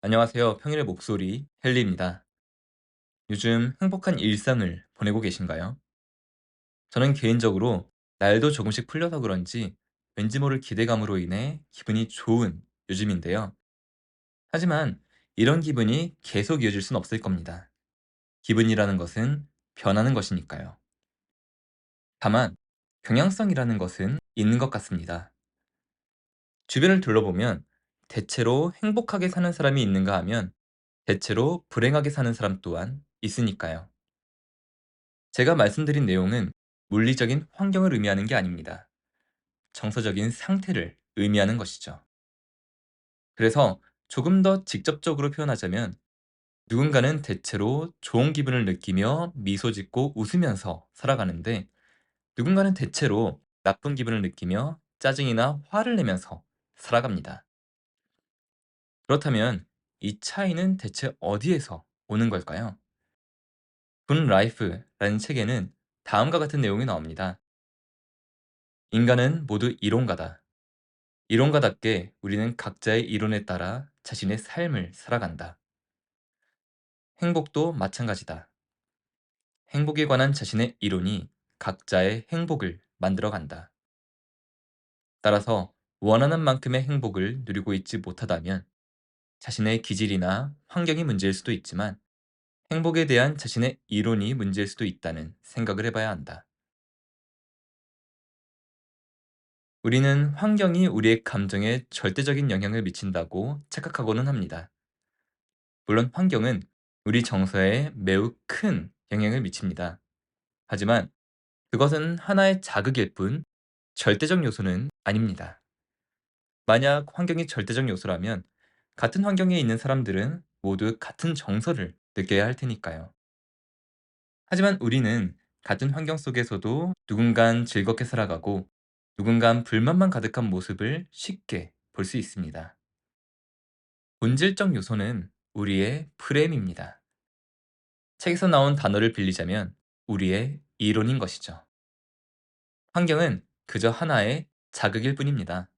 안녕하세요. 평일의 목소리 헨리입니다. 요즘 행복한 일상을 보내고 계신가요? 저는 개인적으로 날도 조금씩 풀려서 그런지 왠지 모를 기대감으로 인해 기분이 좋은 요즘인데요. 하지만 이런 기분이 계속 이어질 순 없을 겁니다. 기분이라는 것은 변하는 것이니까요. 다만 경향성이라는 것은 있는 것 같습니다. 주변을 둘러보면 대체로 행복하게 사는 사람이 있는가 하면 대체로 불행하게 사는 사람 또한 있으니까요. 제가 말씀드린 내용은 물리적인 환경을 의미하는 게 아닙니다. 정서적인 상태를 의미하는 것이죠. 그래서 조금 더 직접적으로 표현하자면 누군가는 대체로 좋은 기분을 느끼며 미소 짓고 웃으면서 살아가는데 누군가는 대체로 나쁜 기분을 느끼며 짜증이나 화를 내면서 살아갑니다. 그렇다면 이 차이는 대체 어디에서 오는 걸까요? 군 라이프라는 책에는 다음과 같은 내용이 나옵니다. 인간은 모두 이론가다. 이론가답게 우리는 각자의 이론에 따라 자신의 삶을 살아간다. 행복도 마찬가지다. 행복에 관한 자신의 이론이 각자의 행복을 만들어간다. 따라서 원하는 만큼의 행복을 누리고 있지 못하다면 자신의 기질이나 환경이 문제일 수도 있지만 행복에 대한 자신의 이론이 문제일 수도 있다는 생각을 해봐야 한다. 우리는 환경이 우리의 감정에 절대적인 영향을 미친다고 착각하고는 합니다. 물론 환경은 우리 정서에 매우 큰 영향을 미칩니다. 하지만 그것은 하나의 자극일 뿐 절대적 요소는 아닙니다. 만약 환경이 절대적 요소라면 같은 환경에 있는 사람들은 모두 같은 정서를 느껴야 할 테니까요. 하지만 우리는 같은 환경 속에서도 누군간 즐겁게 살아가고 누군간 불만만 가득한 모습을 쉽게 볼 수 있습니다. 본질적 요소는 우리의 프레임입니다. 책에서 나온 단어를 빌리자면 우리의 이론인 것이죠. 환경은 그저 하나의 자극일 뿐입니다.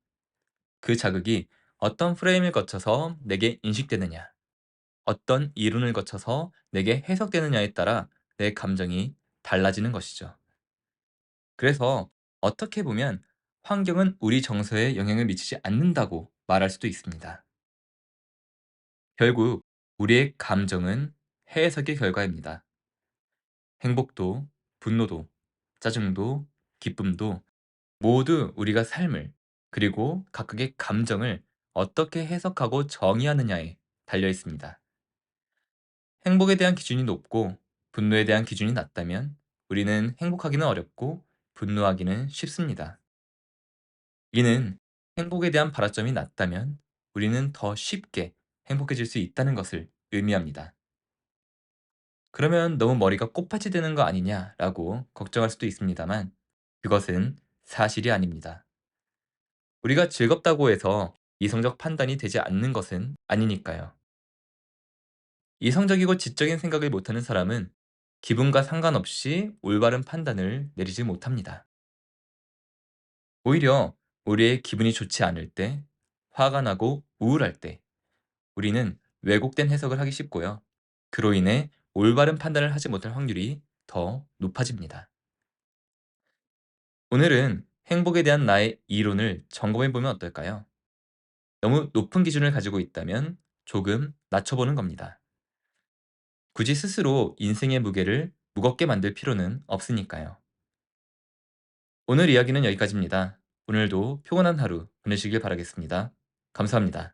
그 자극이 어떤 프레임을 거쳐서 내게 인식되느냐, 어떤 이론을 거쳐서 내게 해석되느냐에 따라 내 감정이 달라지는 것이죠. 그래서 어떻게 보면 환경은 우리 정서에 영향을 미치지 않는다고 말할 수도 있습니다. 결국 우리의 감정은 해석의 결과입니다. 행복도, 분노도, 짜증도, 기쁨도 모두 우리가 삶을 그리고 각각의 감정을 어떻게 해석하고 정의하느냐에 달려 있습니다. 행복에 대한 기준이 높고 분노에 대한 기준이 낮다면 우리는 행복하기는 어렵고 분노하기는 쉽습니다. 이는 행복에 대한 발화점이 낮다면 우리는 더 쉽게 행복해질 수 있다는 것을 의미합니다. 그러면 너무 머리가 꽃받치되는 거 아니냐라고 걱정할 수도 있습니다만 그것은 사실이 아닙니다. 우리가 즐겁다고 해서 이성적 판단이 되지 않는 것은 아니니까요. 이성적이고 지적인 생각을 못하는 사람은 기분과 상관없이 올바른 판단을 내리지 못합니다. 오히려 우리의 기분이 좋지 않을 때, 화가 나고 우울할 때, 우리는 왜곡된 해석을 하기 쉽고요. 그로 인해 올바른 판단을 하지 못할 확률이 더 높아집니다. 오늘은 행복에 대한 나의 이론을 점검해 보면 어떨까요? 너무 높은 기준을 가지고 있다면 조금 낮춰보는 겁니다. 굳이 스스로 인생의 무게를 무겁게 만들 필요는 없으니까요. 오늘 이야기는 여기까지입니다. 오늘도 평온한 하루 보내시길 바라겠습니다. 감사합니다.